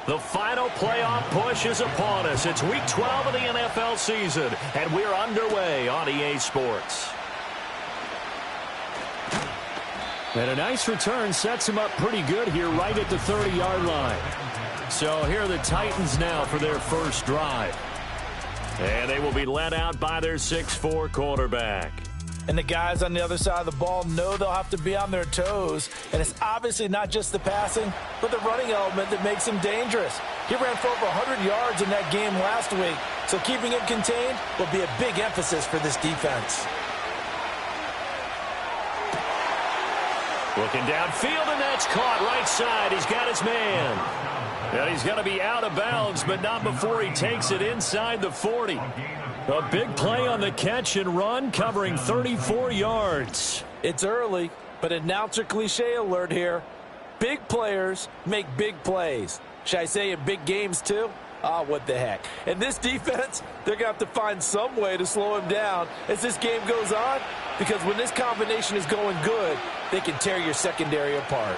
The final playoff push is upon us. It's Week 12 of the NFL season, and we're underway on EA Sports. And a nice return sets him up pretty good here right at the 30-yard line. So here are the Titans now for their first drive. And they will be led out by their 6'4" quarterback. And the guys on the other side of the ball know they'll have to be on their toes. And it's obviously not just the passing, but the running element that makes him dangerous. He ran for over 100 yards in that game last week. So keeping him contained will be a big emphasis for this defense. Looking downfield, and that's caught right side. He's got his man. And he's going to be out of bounds, but not before he takes it inside the 40. A big play on the catch and run, covering 34 yards. It's early, but announcer cliche alert here. Big players make big plays. Should I say in big games too? Ah, what the heck. And this defense, they're going to have to find some way to slow him down as this game goes on, because when this combination is going good, they can tear your secondary apart.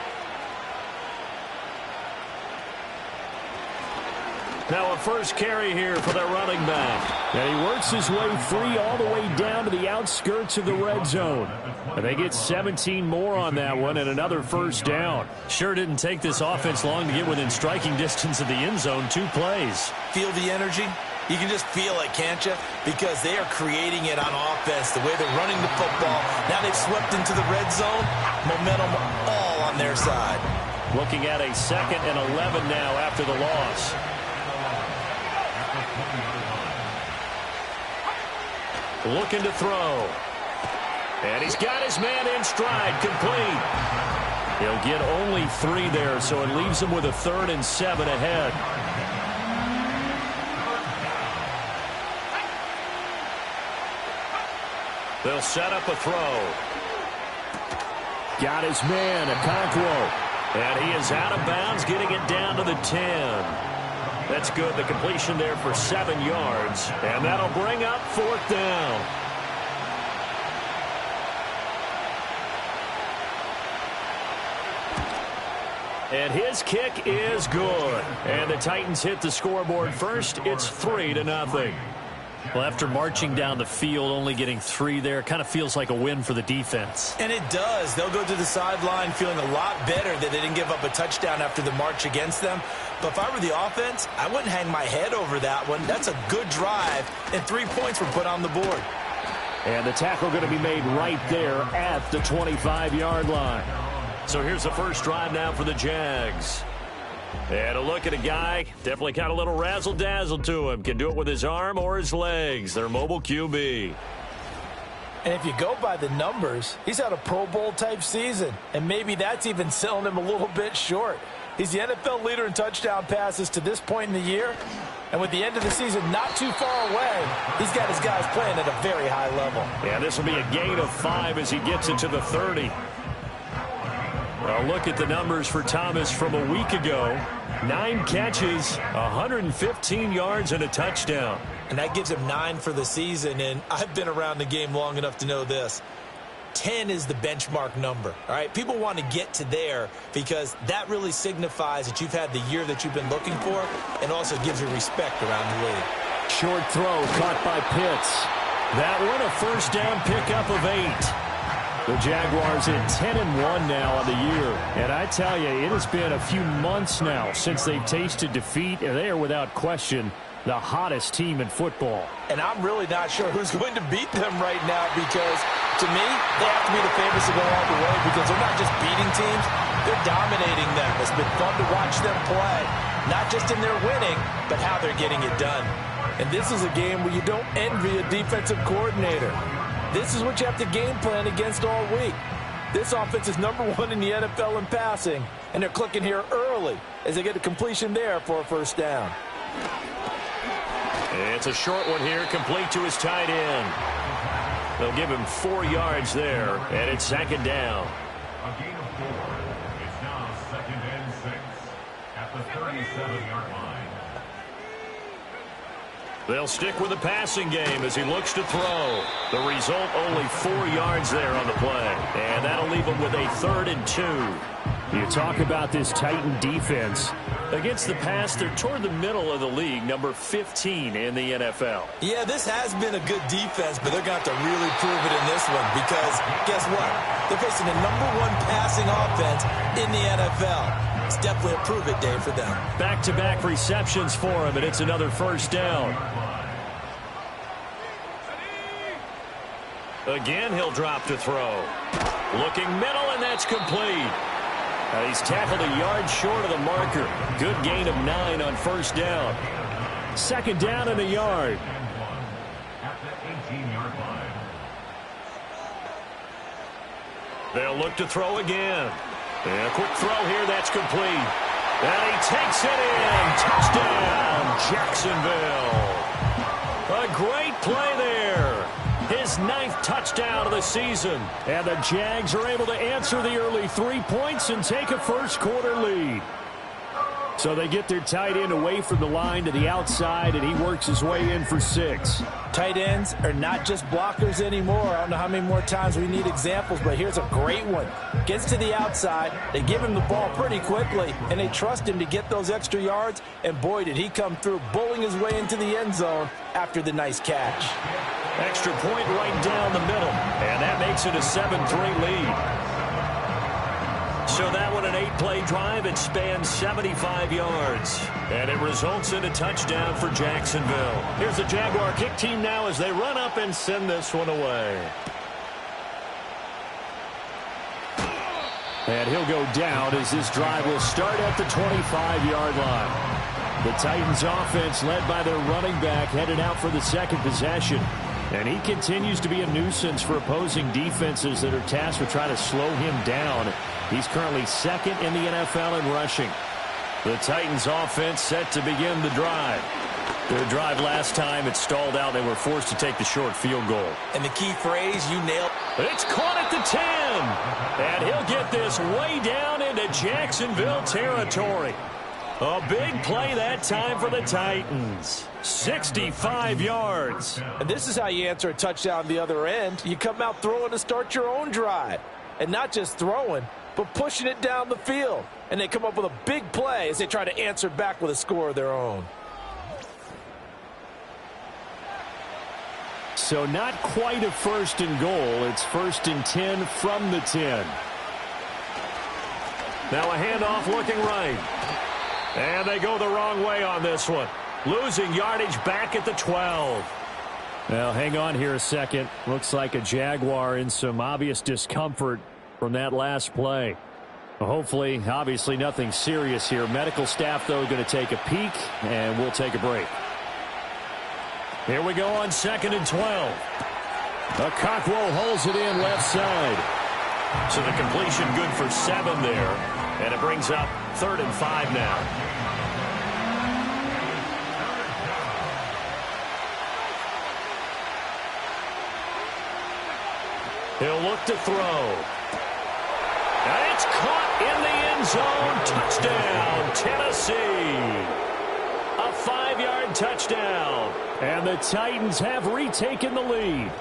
Now a first carry here for their running back. And he works his way free all the way down to the outskirts of the red zone. And they get 17 more on that one and another first down. Sure didn't take this offense long to get within striking distance of the end zone. 2 plays. Feel the energy? You can just feel it, can't you? Because they are creating it on offense, the way they're running the football. Now they've swept into the red zone. Momentum all on their side. Looking at a 2nd and 11 now after the loss. Looking to throw. And he's got his man in stride, complete. He'll get only 3 there, so it leaves him with a 3rd and 7 ahead. They'll set up a throw. Got his man, Okonkwo. And he is out of bounds, getting it down to the 10. That's good. The completion there for 7 yards. And that'll bring up 4th down. And his kick is good. And the Titans hit the scoreboard first. It's 3-0. Well, after marching down the field, only getting 3 there, kind of feels like a win for the defense. And it does. They'll go to the sideline feeling a lot better that they didn't give up a touchdown after the march against them. But if I were the offense, I wouldn't hang my head over that one. That's a good drive, and 3 points were put on the board. And the tackle going to be made right there at the 25-yard line. So here's the first drive now for the Jags. And a look at a guy, definitely got a little razzle-dazzle to him. Can do it with his arm or his legs. Their mobile QB. And if you go by the numbers, he's had a Pro Bowl-type season. And maybe that's even selling him a little bit short. He's the NFL leader in touchdown passes to this point in the year. And with the end of the season not too far away, he's got his guys playing at a very high level. Yeah, this will be a gain of 5 as he gets it to the 30. A look at the numbers for Thomas from a week ago. 9 catches, 115 yards, and a touchdown. And that gives him 9 for the season, and I've been around the game long enough to know this. 10 is the benchmark number, all right? People want to get to there because that really signifies that you've had the year that you've been looking for and also gives you respect around the league. Short throw caught by Pitts. That one, a first down pickup of 8. The Jaguars in 10-1 now on the year. And I tell you, it has been a few months now since they've tasted defeat, and they are without question the hottest team in football. And I'm really not sure who's going to beat them right now because, to me, they have to be the favorites to go all the way because they're not just beating teams, they're dominating them. It's been fun to watch them play, not just in their winning, but how they're getting it done. And this is a game where you don't envy a defensive coordinator. This is what you have to game plan against all week. This offense is #1 in the NFL in passing, and they're clicking here early as they get a completion there for a first down. It's a short one here, complete to his tight end. They'll give him 4 yards there, and it's 2nd down. A gain of 4. It's now 2nd and 6 at the 37-yard line. They'll stick with the passing game as he looks to throw. The result, only 4 yards there on the play. And that'll leave him with a 3rd and 2. You talk about this Titan defense. Against the pass, they're toward the middle of the league, number 15 in the NFL. Yeah, this has been a good defense, but they're going to have to really prove it in this one because guess what? They're facing the #1 passing offense in the NFL. It's definitely a prove-it day for them. Back-to-back receptions for him, and it's another first down. Again, he'll drop to throw. Looking middle, and that's complete. He's tackled a yard short of the marker. Good gain of 9 on first down. Second down and a yard. At the 18-yard line. They'll look to throw again. And a quick throw here, that's complete. And he takes it in. Touchdown, Jacksonville. A great play there. His 9th touchdown of the season. And the Jags are able to answer the early 3 points and take a first-quarter lead. So they get their tight end away from the line to the outside, and he works his way in for 6. Tight ends are not just blockers anymore. I don't know how many more times we need examples, but here's a great one. Gets to the outside, they give him the ball pretty quickly, and they trust him to get those extra yards, and boy, did he come through, bowling his way into the end zone after the nice catch. Extra point right down the middle, and that makes it a 7-3 lead. So that one, an 8-play drive. It spans 75 yards. And it results in a touchdown for Jacksonville. Here's the Jaguar kick team now as they run up and send this one away. And he'll go down as this drive will start at the 25-yard line. The Titans offense led by their running back headed out for the second possession. And he continues to be a nuisance for opposing defenses that are tasked with trying to slow him down. He's currently 2nd in the NFL in rushing. The Titans offense set to begin the drive. Their drive last time, it stalled out. They were forced to take the short field goal. And the key phrase, you nailed. It's caught at the 10. And he'll get this way down into Jacksonville territory. A big play that time for the Titans. 65 yards. And this is how you answer a touchdown the other end. You come out throwing to start your own drive. And not just throwing, but pushing it down the field. And they come up with a big play as they try to answer back with a score of their own. So not quite a 1st and goal. It's 1st and 10 from the 10. Now a handoff looking right. And they go the wrong way on this one. Losing yardage back at the 12. Well, hang on here a second. Looks like a Jaguar in some obvious discomfort from that last play. Well, hopefully, obviously nothing serious here. Medical staff, though, going to take a peek, and we'll take a break. Here we go on 2nd and 12. Cockrell holds it in left side. So the completion good for 7 there. And it brings up 3rd and 5 now. He'll look to throw. And it's caught in the end zone. Touchdown, Tennessee. A 5-yard touchdown. And the Titans have retaken the lead.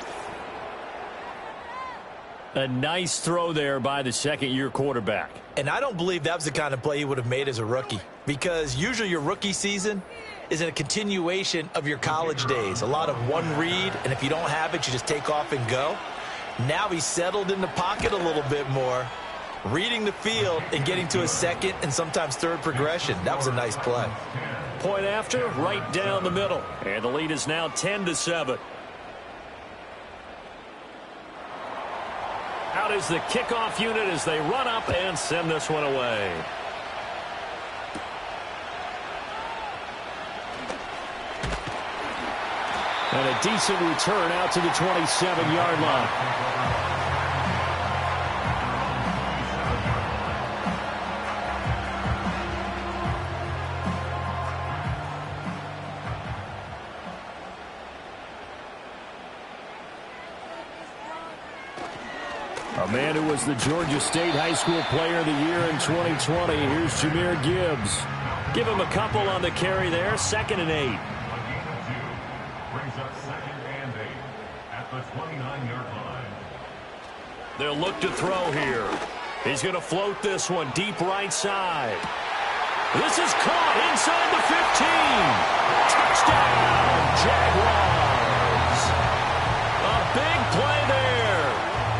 A nice throw there by the second-year quarterback. And I don't believe that was the kind of play he would have made as a rookie, because usually your rookie season is a continuation of your college days. A lot of one read, and if you don't have it, you just take off and go. Now he's settled in the pocket a little bit more, reading the field and getting to a second and sometimes third progression. That was a nice play. Point after, right down the middle. And the lead is now 10-7. Out is the kickoff unit as they run up and send this one away. And a decent return out to the 27-yard line. A man who was the Georgia State High School Player of the Year in 2020. Here's Jahmyr Gibbs. Give him a couple on the carry there. 2nd and 8. Brings up 2nd and 8 at the 29-yard line. They'll look to throw here. He's going to float this one deep right side. This is caught inside the 15. Touchdown, Jaguars. A big play there.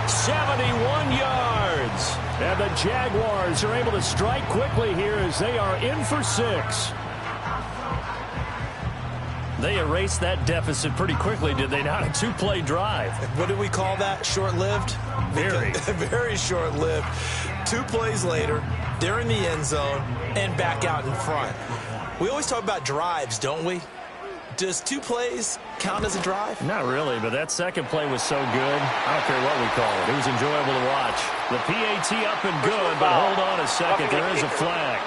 71 yards. And the Jaguars are able to strike quickly here as they are in for 6. They erased that deficit pretty quickly, did they not? A 2-play drive. What do we call that? Short-lived? Very. Very short-lived. 2 plays later, they're in the end zone and back out in front. We always talk about drives, don't we? Does 2 plays count as a drive? Not really, but that second play was so good. I don't care what we call it. It was enjoyable to watch. The PAT up and good, but hold on a second. There is a flag.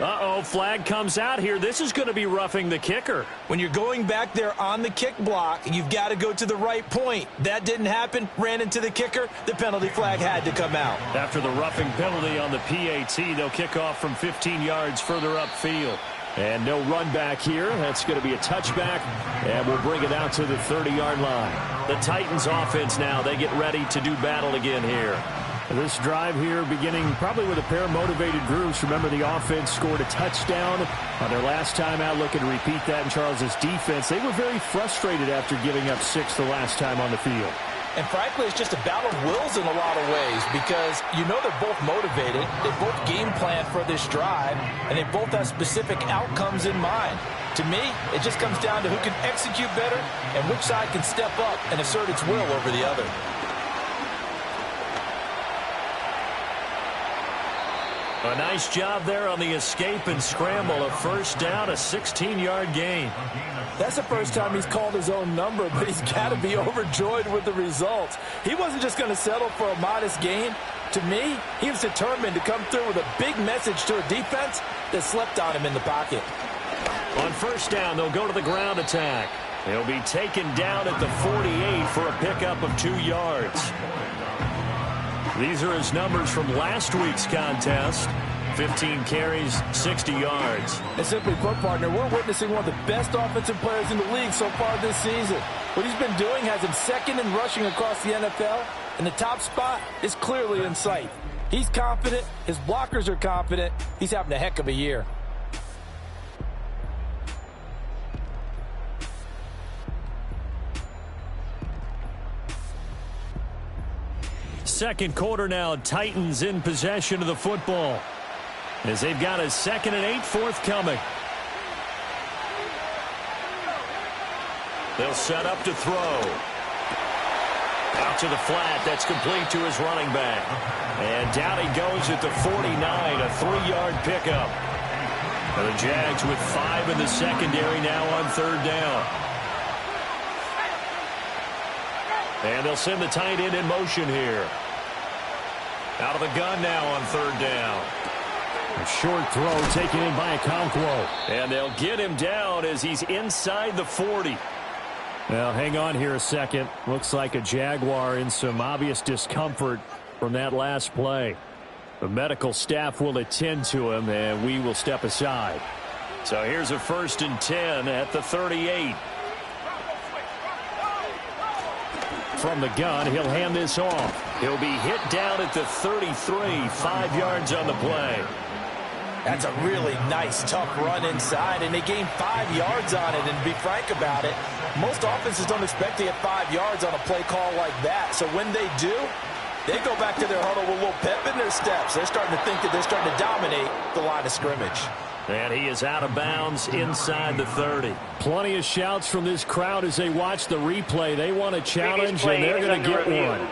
Uh-oh, flag comes out here. This is going to be roughing the kicker. When you're going back there on the kick block, you've got to go to the right point. That didn't happen. Ran into the kicker. The penalty flag had to come out. After the roughing penalty on the PAT, they'll kick off from 15 yards further upfield. And no run back here. That's going to be a touchback, and we'll bring it out to the 30-yard line. The Titans offense now, they get ready to do battle again here. This drive here beginning probably with a pair of motivated groups. Remember, the offense scored a touchdown on their last time out. Looking to repeat that in Charles's defense. They were very frustrated after giving up 6 the last time on the field. And frankly, it's just a battle of wills in a lot of ways because you know they're both motivated. They both game plan for this drive, and they both have specific outcomes in mind. To me, it just comes down to who can execute better and which side can step up and assert its will over the other. A nice job there on the escape and scramble. A first down, a 16-yard gain. That's the first time he's called his own number, but he's got to be overjoyed with the results. He wasn't just going to settle for a modest gain. To me, he was determined to come through with a big message to a defense that slept on him in the pocket. On first down, they'll go to the ground attack. He'll be taken down at the 48 for a pickup of 2 yards. These are his numbers from last week's contest. 15 carries, 60 yards. And simply put, partner, we're witnessing one of the best offensive players in the league so far this season. What he's been doing has him second in rushing across the NFL, and the top spot is clearly in sight. He's confident. His blockers are confident. He's having a heck of a year. Second quarter now, Titans in possession of the football as they've got a 2nd and 8 forthcoming. They'll set up to throw. Out to the flat. That's complete to his running back. And down he goes at the 49, a 3-yard pickup. And the Jags with 5 in the secondary now on 3rd down. And they'll send the tight end in motion here. Out of the gun now on 3rd down. A short throw taken in by Okonkwo. And they'll get him down as he's inside the 40. Now, hang on here a second. Looks like a Jaguar in some obvious discomfort from that last play. The medical staff will attend to him, and we will step aside. So here's a 1st and 10 at the 38. From the gun, he'll hand this off. He'll be hit down at the 33, 5 yards on the play. That's a really nice, tough run inside, and they gained 5 yards on it. And to be frank about it, most offenses don't expect to get 5 yards on a play call like that. So when they do, they go back to their huddle with a little pep in their steps. They're starting to think that they're starting to dominate the line of scrimmage. And he is out of bounds inside the 30. Plenty of shouts from this crowd as they watch the replay. They want a challenge, and they're going to get one.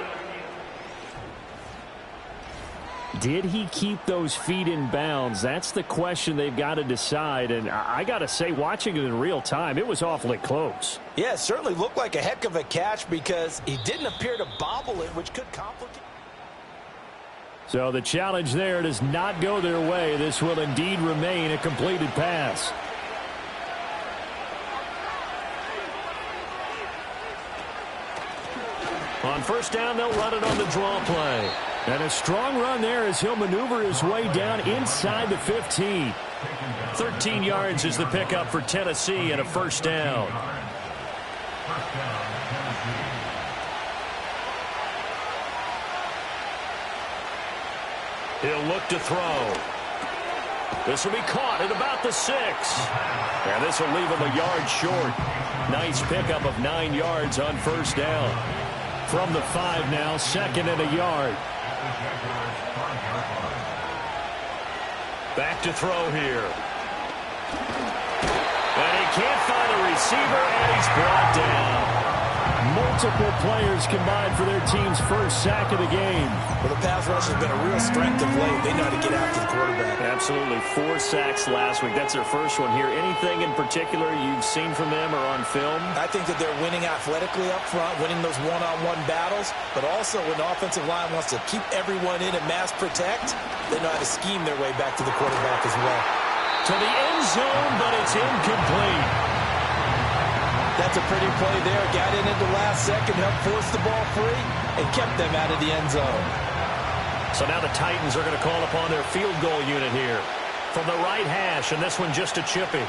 Did he keep those feet in bounds? That's the question they've got to decide. And I got to say, watching it in real time, it was awfully close. Yeah, it certainly looked like a heck of a catch because he didn't appear to bobble it, which could complicate. So the challenge there does not go their way. This will indeed remain a completed pass. On first down, they'll run it on the draw play. And a strong run there as he'll maneuver his way down inside the 15. 13 yards is the pickup for Tennessee and a first down. He'll look to throw. This will be caught at about the 6. And this will leave him a yard short. Nice pickup of 9 yards on first down. From the 5 now, 2nd and a yard. Back to throw here. And he can't find a receiver, and he's brought down. Multiple players combined for their team's first sack of the game. Well, the pass rush has been a real strength of late. They know how to get after the quarterback. Absolutely. 4 sacks last week. That's their first one here. Anything in particular you've seen from them or on film? I think that they're winning athletically up front, winning those one-on-one battles, but also when the offensive line wants to keep everyone in and mass protect, they know how to scheme their way back to the quarterback as well. To the end zone, but it's incomplete. That's a pretty play there. Got in at the last second, helped force the ball free, and kept them out of the end zone. So now the Titans are going to call upon their field goal unit here. From the right hash, and this one just a chippy.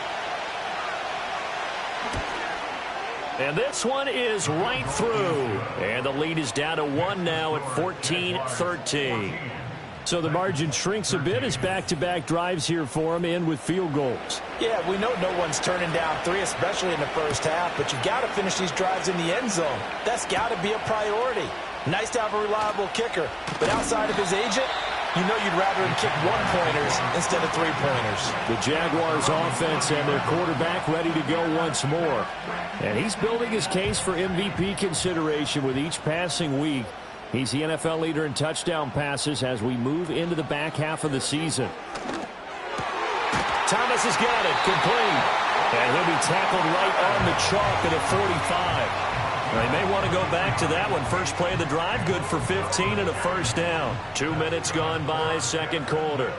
And this one is right through. And the lead is down to 1 now at 14-13. So the margin shrinks a bit as back-to-back drives here for him, and with field goals. Yeah, we know no one's turning down 3, especially in the first half, but you got to finish these drives in the end zone. That's got to be a priority. Nice to have a reliable kicker, but outside of his agent, you know you'd rather him kick 1-pointers instead of 3-pointers. The Jaguars offense and their quarterback ready to go once more. And he's building his case for MVP consideration with each passing week. He's the NFL leader in touchdown passes as we move into the back half of the season. Thomas has got it, complete. And he'll be tackled right on the chalk at a 45. They may want to go back to that one. First play of the drive, good for 15 and a first down. 2 minutes gone by, second quarter.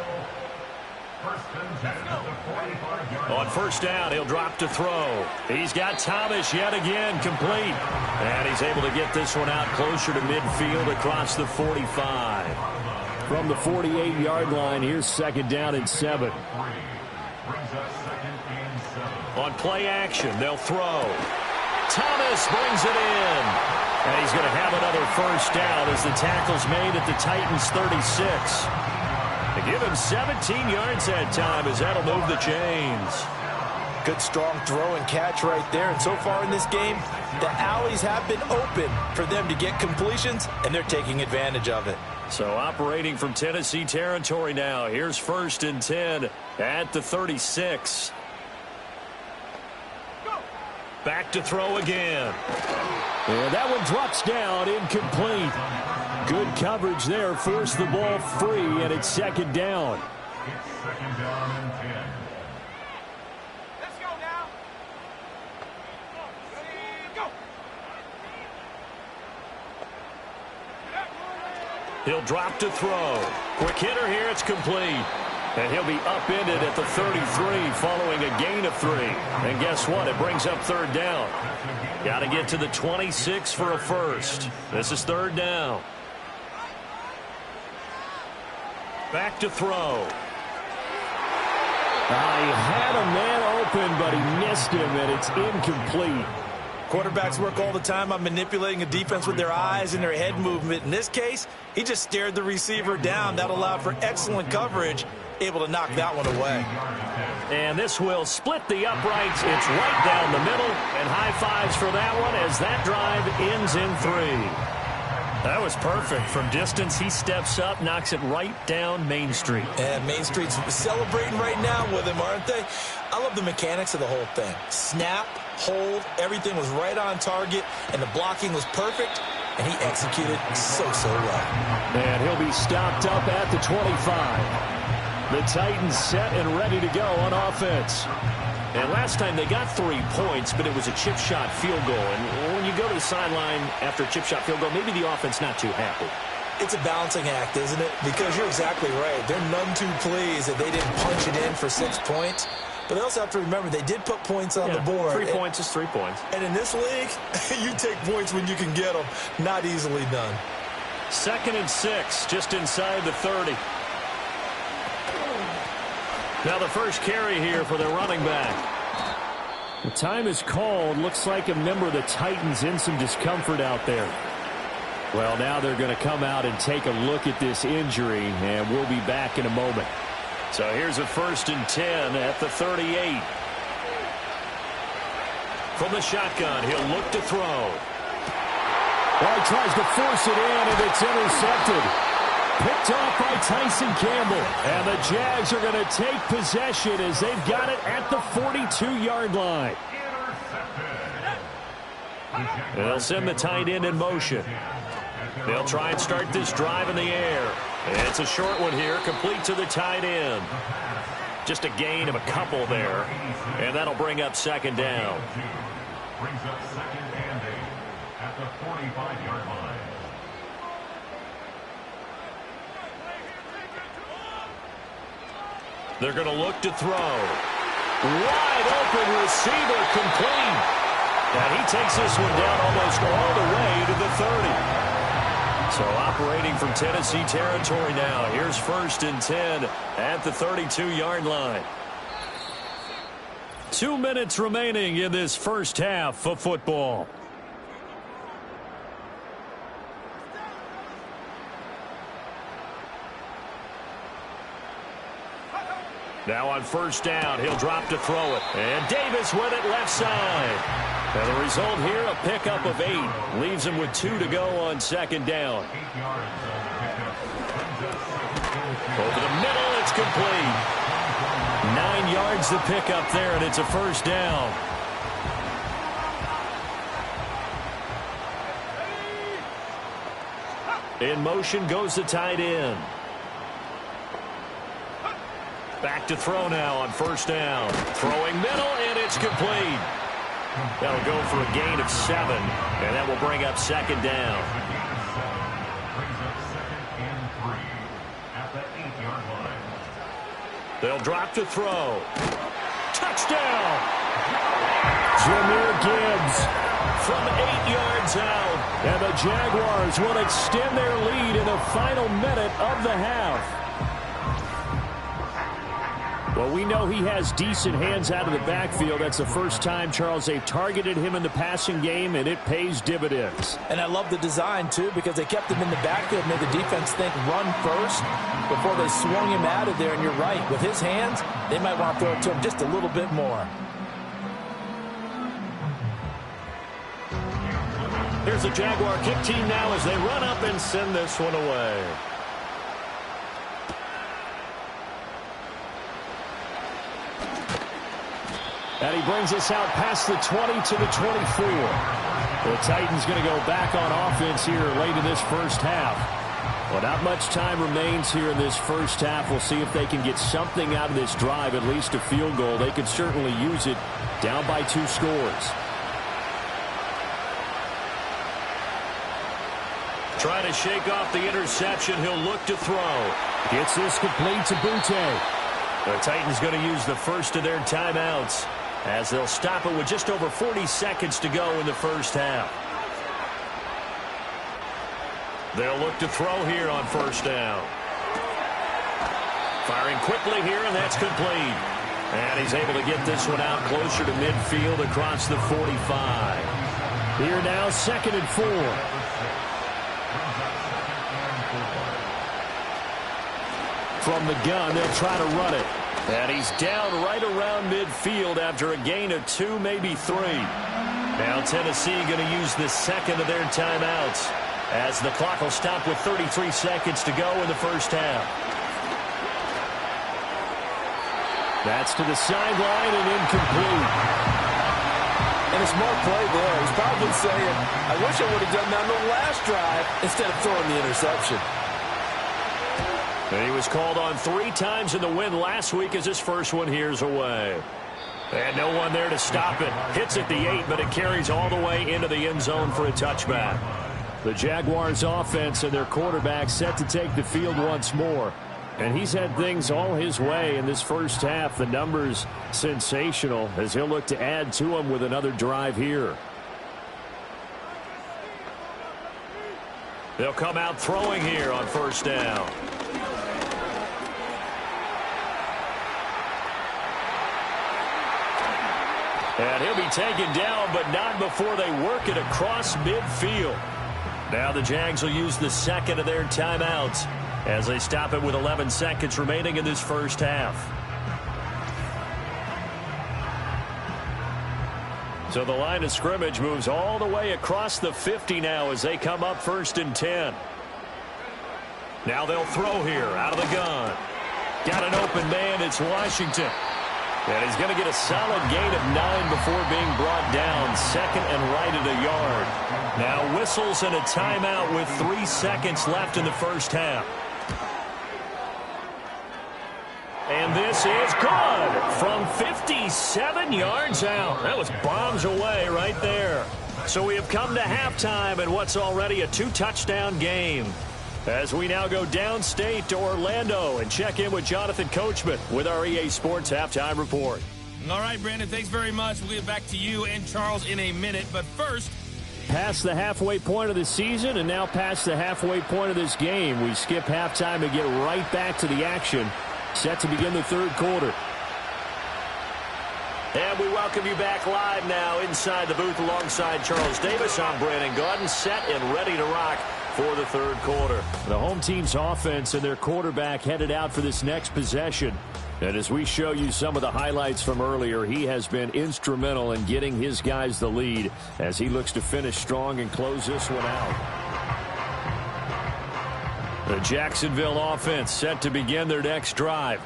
On first down, he'll drop to throw. He's got Thomas yet again, complete. And he's able to get this one out closer to midfield across the 45. From the 48-yard line, here's 2nd down and 7. On play action, they'll throw. Thomas brings it in. And he's going to have another first down as the tackle's made at the Titans' 36. They give him 17 yards that time as that'll move the chains. Good strong throw and catch right there. And so far in this game, the alleys have been open for them to get completions, and they're taking advantage of it. So operating from Tennessee territory now. Here's 1st and 10 at the 36. Back to throw again. And that one drops down, incomplete. Good coverage there, forced the ball free, and it's 2nd down. It's 2nd down and 10. Let's go now. Go. He'll drop to throw. Quick hitter here, it's complete. And he'll be upended at the 33 following a gain of 3. And guess what? It brings up 3rd down. Got to get to the 26 for a first. This is 3rd down. Back to throw. He had a man open, but he missed him, and it's incomplete. Quarterbacks work all the time on manipulating a defense with their eyes and their head movement. In this case, he just stared the receiver down. That allowed for excellent coverage, able to knock that one away. And this will split the uprights. It's right down the middle, and high fives for that one as that drive ends in 3. That was perfect. From distance, he steps up, knocks it right down Main Street. And Main Street's celebrating right now with him, aren't they? I love the mechanics of the whole thing. Snap, hold, everything was right on target, and the blocking was perfect, and he executed so well. And he'll be stopped up at the 25. The Titans set and ready to go on offense. And last time they got 3 points, but it was a chip shot field goal. And when you go to the sideline after a chip shot field goal, maybe the offense not too happy. It's a balancing act, isn't it? Because you're exactly right. They're none too pleased that they didn't punch it in for 6 points. But they also have to remember they did put points on the board. 3 points is 3 points. And in this league, you take points when you can get them. Not easily done. 2nd and 6, just inside the 30. Now the first carry here for the running back. The time is called. Looks like a member of the Titans in some discomfort out there. Well, now they're going to come out and take a look at this injury, and we'll be back in a moment. So here's a 1st and 10 at the 38. From the shotgun, he'll look to throw. Well, he tries to force it in, and it's intercepted. Picked off by Tyson Campbell. And the Jags are going to take possession as they've got it at the 42-yard line. They'll send the tight end in motion. They'll try and start this drive in the air. It's a short one here, complete to the tight end. Just a gain of a couple there, and that'll bring up 2nd down. Brings up 2nd and 8 at the 45-yard line. They're going to look to throw. Wide open receiver, complete. And he takes this one down almost all the way to the 30. So operating from Tennessee territory now. Here's 1st and 10 at the 32-yard line. 2 minutes remaining in this first half of football. Now on 1st down, he'll drop to throw it. And Davis with it left side. And the result here, a pickup of 8. Leaves him with 2 to go on 2nd down. Over the middle, it's complete. 9 yards to pick up there, and it's a 1st down. In motion goes the tight end. Back to throw now on 1st down. Throwing middle, and it's complete. That'll go for a gain of 7, and that will bring up 2nd down. Brings up 2nd and 3 at the 8-yard line. They'll drop to throw. Touchdown! Jahmyr Gibbs from 8 yards out. And the Jaguars will extend their lead in the final minute of the half. Well, we know he has decent hands out of the backfield. That's the first time, Charles, they've targeted him in the passing game, and it pays dividends. And I love the design, too, because they kept him in the backfield, made the defense think run first before they swung him out of there. And you're right, with his hands, they might want to throw it to him just a little bit more. Here's the Jaguar kick team now as they run up and send this one away. And he brings us out past the 20 to the 24. The Titans going to go back on offense here late in this first half. Well, not much time remains here in this first half. We'll see if they can get something out of this drive, at least a field goal. They could certainly use it down by 2 scores. Trying to shake off the interception. He'll look to throw. Gets this complete to Butte. The Titans going to use the first of their timeouts, as they'll stop it with just over 40 seconds to go in the first half. They'll look to throw here on 1st down. Firing quickly here, and that's complete. And he's able to get this one out closer to midfield across the 45. Here now, 2nd and 4. From the gun, they'll try to run it. And he's down right around midfield after a gain of 2, maybe 3. Now Tennessee going to use the second of their timeouts, as the clock will stop with 33 seconds to go in the first half. That's to the sideline and incomplete. And a smart play there. He's probably saying, I wish I would have done that on the last drive instead of throwing the interception. And he was called on 3 times in the win last week, as his first one here's away. And no one there to stop it. Hits at the 8, but it carries all the way into the end zone for a touchback. The Jaguars offense and their quarterback set to take the field once more. And he's had things all his way in this first half. The numbers sensational, as he'll look to add to them with another drive here. They'll come out throwing here on 1st down. And he'll be taken down, but not before they work it across midfield. Now the Jags will use the second of their timeouts as they stop it with 11 seconds remaining in this first half. So the line of scrimmage moves all the way across the 50 now as they come up 1st and 10. Now they'll throw here out of the gun. Got an open man. It's Washington. And he's going to get a solid gain of 9 before being brought down. 2nd and right at a yard. Now whistles and a timeout with 3 seconds left in the first half. And this is good from 57 yards out. That was bombs away right there. So we have come to halftime in what's already a 2-touchdown game. As we now go downstate to Orlando and check in with Jonathan Coachman with our EA Sports Halftime Report. All right, Brandon, thanks very much. We'll get back to you and Charles in a minute. But first, past the halfway point of the season and now past the halfway point of this game. We skip halftime and get right back to the action. Set to begin the third quarter. And we welcome you back live now inside the booth alongside Charles Davis. I'm Brandon Gaudin, set and ready to rock for the third quarter. The home team's offense and their quarterback headed out for this next possession. And as we show you some of the highlights from earlier, he has been instrumental in getting his guys the lead as he looks to finish strong and close this one out. The Jacksonville offense set to begin their next drive.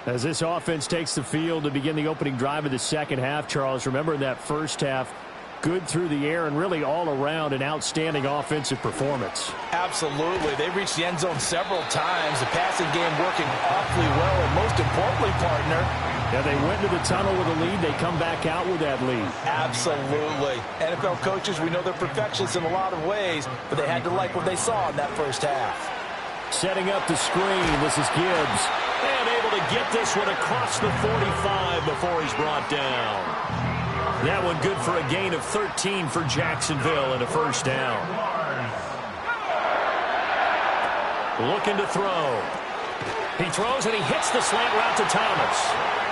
As this offense takes the field to begin the opening drive of the second half, Charles, remember in that first half, good through the air and really all around an outstanding offensive performance. Absolutely. They reached the end zone several times. The passing game working awfully well, and most importantly, partner, yeah, they went into the tunnel with a lead. They come back out with that lead. Absolutely. NFL coaches, we know they're perfectionists in a lot of ways, but they had to like what they saw in that first half. Setting up the screen, this is Gibbs. And able to get this one across the 45 before he's brought down. That one good for a gain of 13 for Jacksonville and a first down. Looking to throw. He throws and he hits the slant route to Thomas.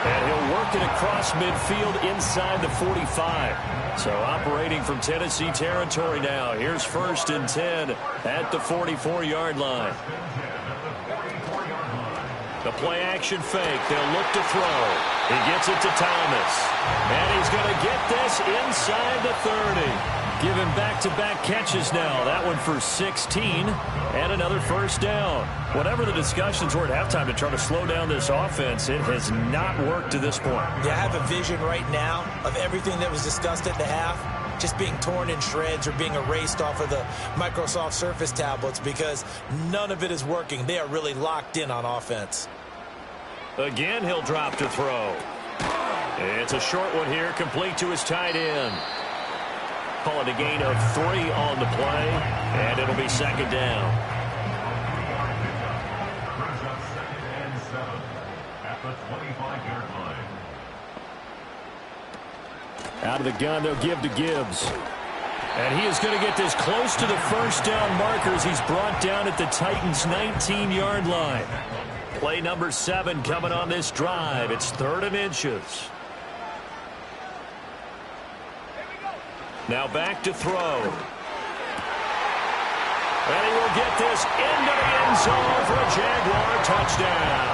And he'll work it across midfield inside the 45. So operating from Tennessee territory now. Here's 1st and 10 at the 44-yard line. The play action fake. They'll look to throw. He gets it to Thomas. And he's going to get this inside the 30. Give him back-to-back catches now. That one for 16 and another first down. Whatever the discussions were at halftime to try to slow down this offense, it has not worked to this point. Yeah, I have a vision right now of everything that was discussed at the half just being torn in shreds or being erased off of the Microsoft Surface tablets because none of it is working. They are really locked in on offense. Again, he'll drop to throw. It's a short one here, complete to his tight end. Call it a gain of 3 on the play, and it'll be second down. Brings up 2nd and 7 at the 25-yard line. Out of the gun, they'll give to Gibbs. And he is going to get this close to the first down markers. He's brought down at the Titans' 19-yard line. Play number 7 coming on this drive. It's 3rd and inches. Now back to throw. And he will get this into the end zone for a Jaguar touchdown.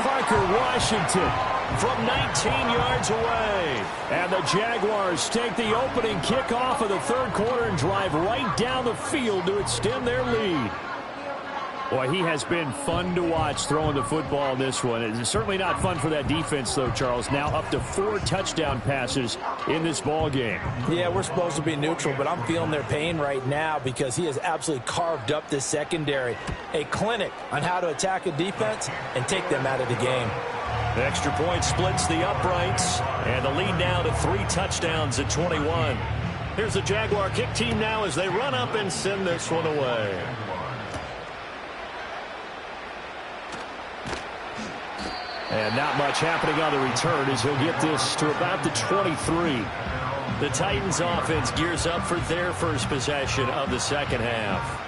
Parker Washington From 19 yards away. And the Jaguars take the opening kickoff of the third quarter and drive right down the field to extend their lead. Boy, he has been fun to watch throwing the football in this one. It's certainly not fun for that defense, though, Charles. Now up to 4 touchdown passes in this ball game. Yeah, we're supposed to be neutral, but I'm feeling their pain right now because he has absolutely carved up this secondary. A clinic on how to attack a defense and take them out of the game. The extra point splits the uprights, and the lead now to 3 touchdowns at 21. Here's the Jaguar kick team now as they run up and send this one away. And not much happening on the return as he'll get this to about the 23. The Titans offense gears up for their first possession of the second half.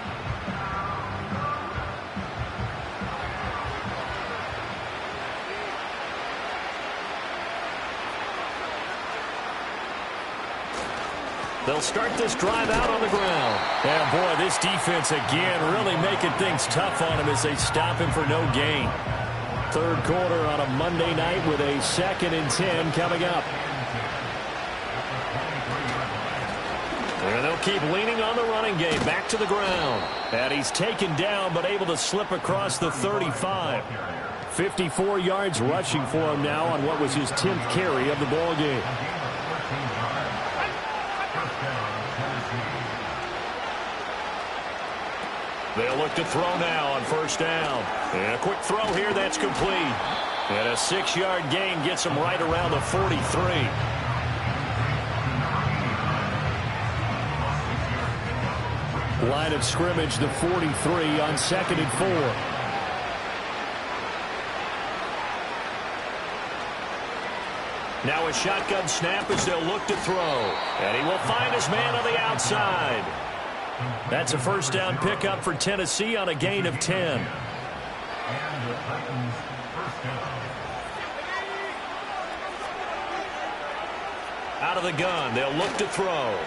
They'll start this drive out on the ground. And, boy, this defense again really making things tough on him as they stop him for no gain. Third quarter on a Monday night with a 2nd and 10 coming up. And they'll keep leaning on the running game. Back to the ground. And he's taken down but able to slip across the 35. 54 yards rushing for him now on what was his 10th carry of the ball game. They'll look to throw now on first down. And a quick throw here that's complete. And a 6-yard gain gets him right around the 43. Line of scrimmage, the 43 on 2nd and 4. Now a shotgun snap as they'll look to throw. And he will find his man on the outside. That's a first down pickup for Tennessee on a gain of 10. Out of the gun, they'll look to throw.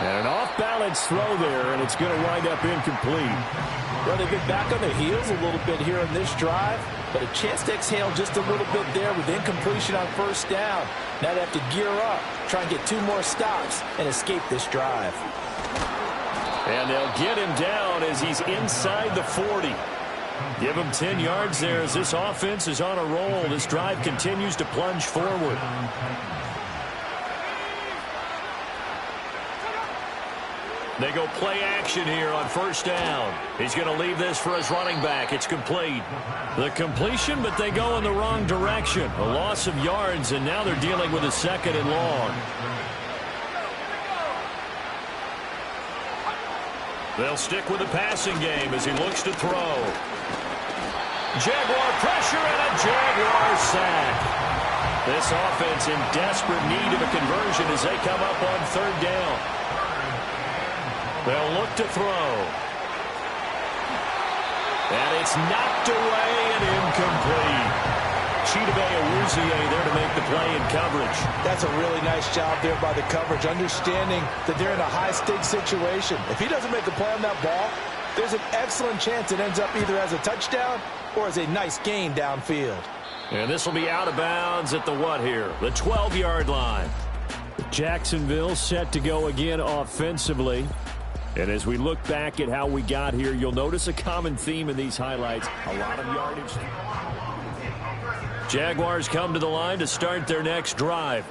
And an off-balance throw there, and it's going to wind up incomplete. Well, they've been back on their heels a little bit here in this drive, but a chance to exhale just a little bit there with incompletion on first down. Now they have to gear up, try and get 2 more stops, and escape this drive. And they'll get him down as he's inside the 40. Give him 10 yards there as this offense is on a roll. This drive continues to plunge forward. They go play action here on first down. He's going to leave this for his running back. It's complete. The completion, but they go in the wrong direction. A loss of yards, and now they're dealing with a 2nd and long. They'll stick with the passing game as he looks to throw. Jaguar pressure and a Jaguar sack. This offense in desperate need of a conversion as they come up on 3rd down. They'll look to throw. And it's knocked away and incomplete. Chidobe Awuzie there to make the play in coverage. That's a really nice job there by the coverage, understanding that they're in a high-stakes situation. If he doesn't make a play on that ball, there's an excellent chance it ends up either as a touchdown or as a nice gain downfield. And this will be out of bounds at the what here? The 12-yard line. Jacksonville set to go again offensively. And as we look back at how we got here, you'll notice a common theme in these highlights. A lot of yardage. Jaguars come to the line to start their next drive.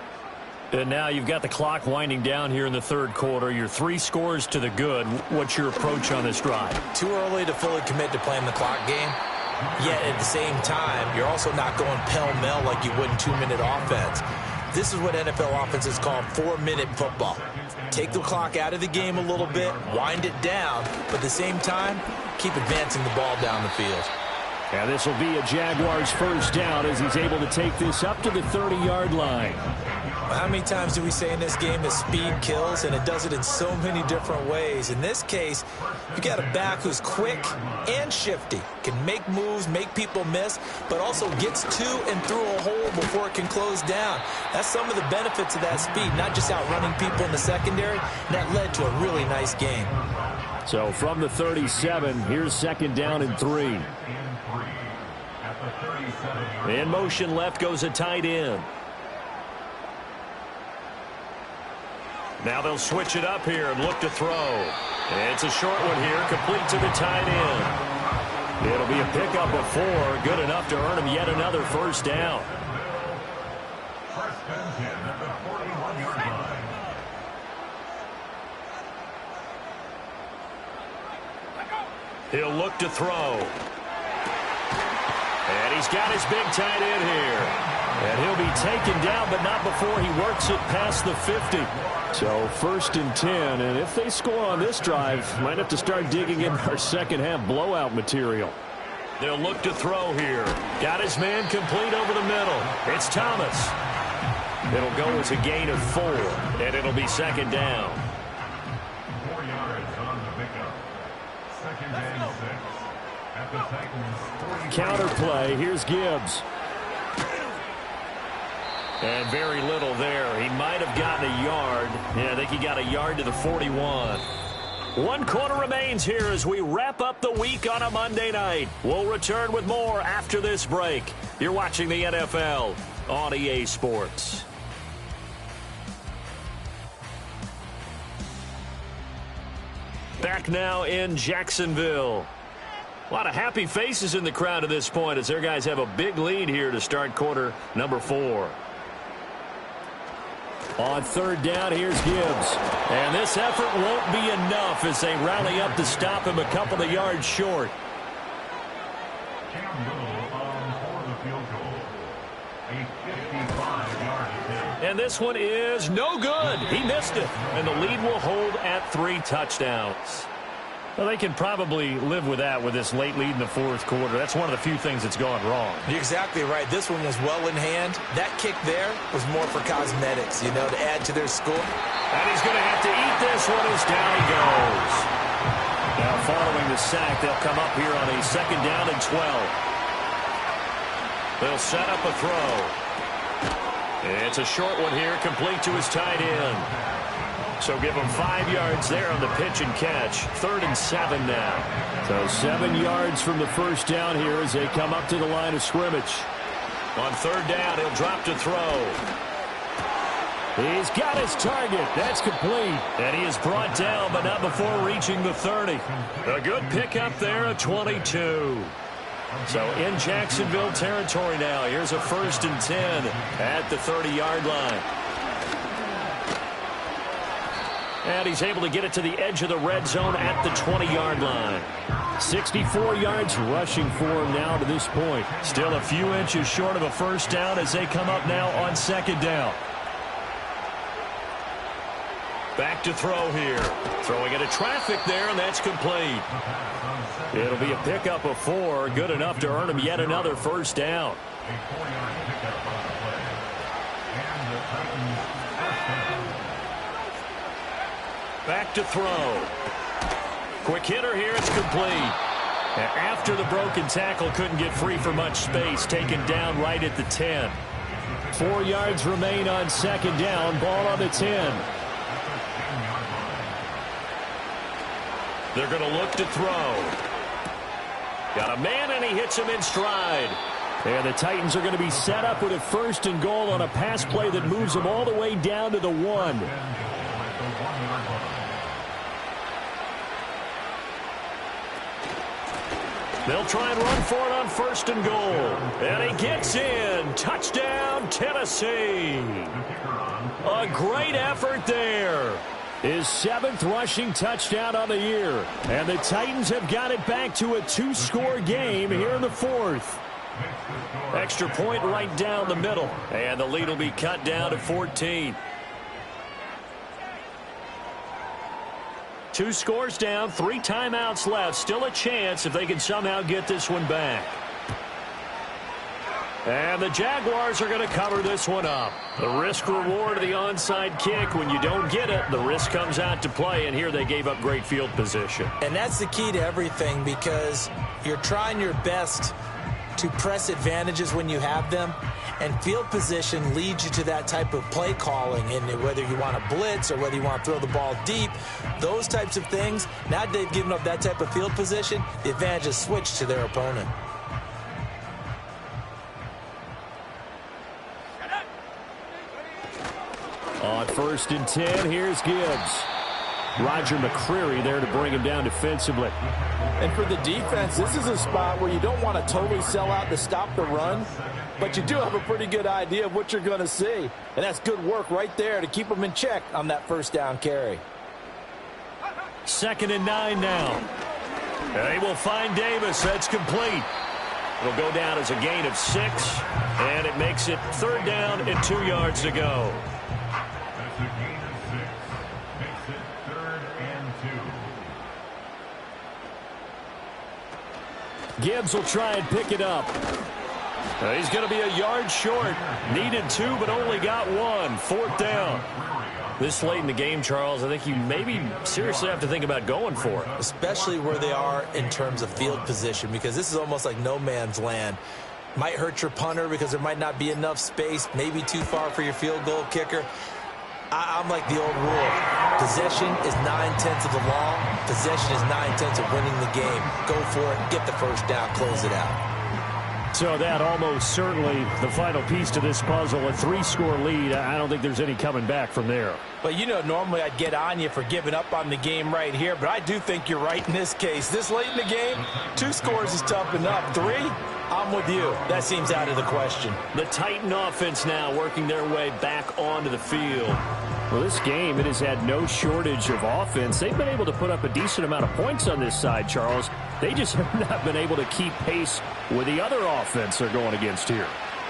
And now you've got the clock winding down here in the 3rd quarter. You're 3 scores to the good. What's your approach on this drive? Too early to fully commit to playing the clock game. Yet at the same time, you're also not going pell-mell like you would in 2-minute offense. This is what NFL offenses call 4-minute football. Take the clock out of the game a little bit, wind it down, but at the same time, keep advancing the ball down the field. And this will be a Jaguars first down as he's able to take this up to the 30-yard line. Well, how many times do we say in this game that speed kills, and it does it in so many different ways? In this case, you got a back who's quick and shifty, can make moves, make people miss, but also gets to and through a hole before it can close down. That's some of the benefits of that speed, not just outrunning people in the secondary. That led to a really nice game. So from the 37, here's 2nd down and 3. In motion left goes a tight end. Now they'll switch it up here and look to throw. And it's a short one here, complete to the tight end. It'll be a pickup of 4, good enough to earn him yet another first down. First and 10 at the 41-yard line. He'll look to throw. And he's got his big tight end here. And he'll be taken down, but not before he works it past the 50. So 1st and 10, and if they score on this drive, might have to start digging in our second-half blowout material. They'll look to throw here. Got his man complete over the middle. It's Thomas. It'll go as a gain of 4, and it'll be 2nd down. 4 yards on the pickup. 2nd and 6 at the Titans' 40. Counter play. Here's Gibbs. And very little there. He might have gotten a yard. Yeah, I think he got a yard to the 41. 1 quarter remains here as we wrap up the week on a Monday night. We'll return with more after this break. You're watching the NFL on EA Sports. Back now in Jacksonville. A lot of happy faces in the crowd at this point as their guys have a big lead here to start quarter number 4. On 3rd down, here's Gibbs. And this effort won't be enough as they rally up to stop him a couple of yards short. Cam Little for the field goal. A 55-yard attempt. And this one is no good. He missed it. And the lead will hold at 3 touchdowns. Well, they can probably live with that with this late lead in the 4th quarter. That's one of the few things that's gone wrong. You're exactly right. This one was well in hand. That kick there was more for cosmetics, to add to their score. And he's going to have to eat this one as down he goes. Now, following the sack, they'll come up here on a 2nd down and 12. They'll set up a throw. It's a short one here, complete to his tight end. So give him 5 yards there on the pitch and catch. 3rd and 7 now. So 7 yards from the first down here as they come up to the line of scrimmage. On 3rd down, he'll drop to throw. He's got his target. That's complete. And he is brought down, but not before reaching the 30. A good pickup there, a 22. So in Jacksonville territory now. Here's a 1st and 10 at the 30-yard line. And he's able to get it to the edge of the red zone at the 20-yard line. 64 yards rushing for him now to this point. Still a few inches short of a 1st down as they come up now on 2nd down. Back to throw here. Throwing into traffic there, and that's complete. It'll be a pickup of 4. Good enough to earn him yet another 1st down. A 4-yard pickup on the play. And the Titans' 1st down. Back to throw. Quick hitter here. It's complete. After the broken tackle, couldn't get free for much space. Taken down right at the 10. 4 yards remain on 2nd down. Ball on the 10. They're going to look to throw. Got a man, and he hits him in stride. And the Titans are going to be set up with a 1st and goal on a pass play that moves them all the way down to the 1. They'll try and run for it on 1st and goal. And he gets in. Touchdown, Tennessee. A great effort there. His 7th rushing touchdown on the year. And the Titans have got it back to a 2-score game here in the 4th. Extra point right down the middle. And the lead will be cut down to 14. 2 scores down, 3 timeouts left. Still a chance if they can somehow get this one back. And the Jaguars are going to cover this one up. The risk-reward of the onside kick. When you don't get it, the risk comes out to play, and here they gave up great field position. And that's the key to everything, because you're trying your best to press advantages when you have them, and field position leads you to that type of play calling. And whether you want to blitz or whether you want to throw the ball deep, those types of things, now that they've given up that type of field position, the advantage is switched to their opponent. On 1st and 10, here's Gibbs. Roger McCreary there to bring him down defensively. And for the defense, this is a spot where you don't want to totally sell out to stop the run, but you do have a pretty good idea of what you're going to see. And that's good work right there to keep them in check on that 1st down carry. 2nd and 9 now. And he will find Davis. That's complete. It'll go down as a gain of 6, and it makes it 3rd down and 2 yards to go. That's a gain of 6. Makes it 3rd and 2. Gibbs will try and pick it up. He's going to be a yard short. Needed 2, but only got 1. 4th down. This late in the game, Charles, I think you maybe seriously have to think about going for it. Especially where they are in terms of field position, because this is almost like no man's land. Might hurt your punter because there might not be enough space, maybe too far for your field goal kicker. I'm like the old rule. Possession is 9/10 of the law. Possession is 9/10 of winning the game. Go for it. Get the first down. Close it out. So that almost certainly the final piece to this puzzle, a 3-score lead. I don't think there's any coming back from there. But, you know, normally I'd get on you for giving up on the game right here, but I do think you're right in this case. This late in the game, 2 scores is tough enough. 3, I'm with you. That seems out of the question. The Titan offense now working their way back onto the field. Well, this game, it has had no shortage of offense. They've been able to put up a decent amount of points on this side, Charles. They just have not been able to keep pace with the other offense they're going against here.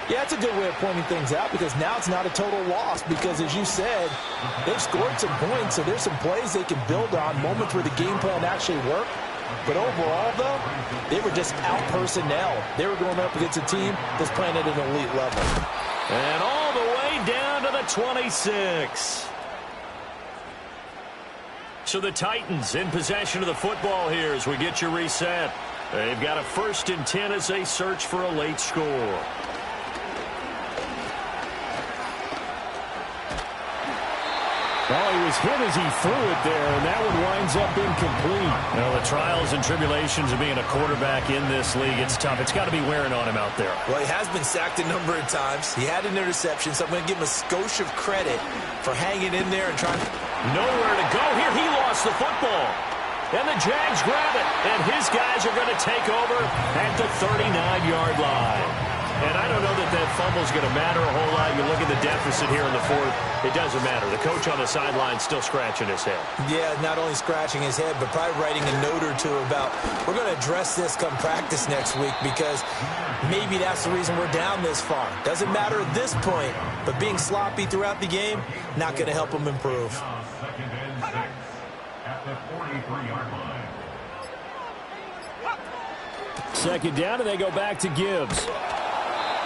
Yeah, that's a good way of pointing things out because now it's not a total loss because, as you said, they've scored some points, so there's some plays they can build on, moments where the game plan actually worked. But overall, though, they were just out-personnel. They were going up against a team that's playing at an elite level. And all the way down to the 26. So the Titans in possession of the football here as we get you reset. They've got a 1st and 10 as they search for a late score. Well, he was hit as he threw it there, and that one winds up incomplete. Well, the trials and tribulations of being a quarterback in this league, it's tough. It's got to be wearing on him out there. Well, he has been sacked a number of times. He had an interception, so I'm going to give him a skosh of credit for hanging in there and trying to... Nowhere to go here. He lost the football. And the Jags grab it. And his guys are going to take over at the 39-yard line. And I don't know that that fumble's going to matter a whole lot. You look at the deficit here in the 4th. It doesn't matter. The coach on the sideline still scratching his head. Yeah, not only scratching his head, but probably writing a note or two about, we're going to address this come practice next week because maybe that's the reason we're down this far. Doesn't matter at this point, but being sloppy throughout the game, not going to help him improve. 2nd and 6 at the 43-yard line. 2nd down, and they go back to Gibbs.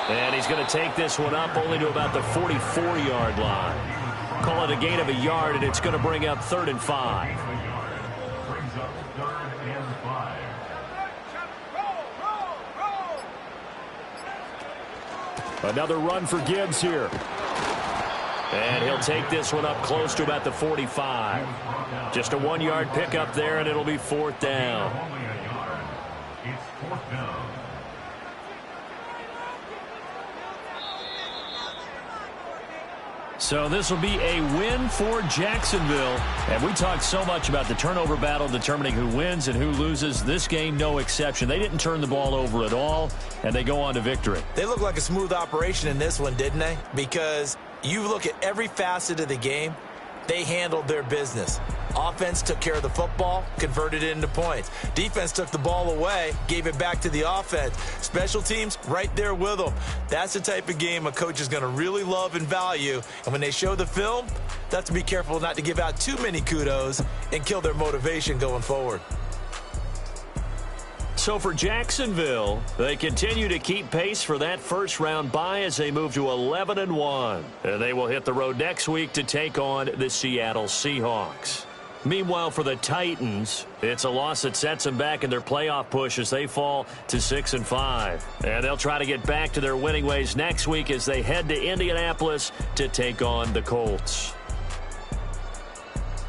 And he's going to take this one up only to about the 44-yard line. Call it a gain of a yard, and it's going to bring up 3rd and 5. Brings up 3rd and 5. Another run for Gibbs here. And he'll take this one up close to about the 45. Just a 1-yard pickup there, and it'll be 4th down. Only a yard. It's 4th down. So this will be a win for Jacksonville. And we talked so much about the turnover battle determining who wins and who loses. This game, no exception. They didn't turn the ball over at all, and they go on to victory. They look like a smooth operation in this one, didn't they? Because you look at every facet of the game, they handled their business. Offense took care of the football, converted it into points. Defense took the ball away, gave it back to the offense. Special teams, right there with them. That's the type of game a coach is going to really love and value. And when they show the film, that's to be careful not to give out too many kudos and kill their motivation going forward. So for Jacksonville, they continue to keep pace for that first-round bye as they move to 11-1. And they will hit the road next week to take on the Seattle Seahawks. Meanwhile, for the Titans, it's a loss that sets them back in their playoff push as they fall to 6-5. And they'll try to get back to their winning ways next week as they head to Indianapolis to take on the Colts.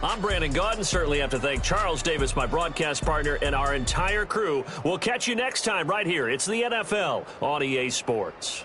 I'm Brandon Gaudin. Certainly have to thank Charles Davis, my broadcast partner, and our entire crew. We'll catch you next time right here. It's the NFL on EA Sports.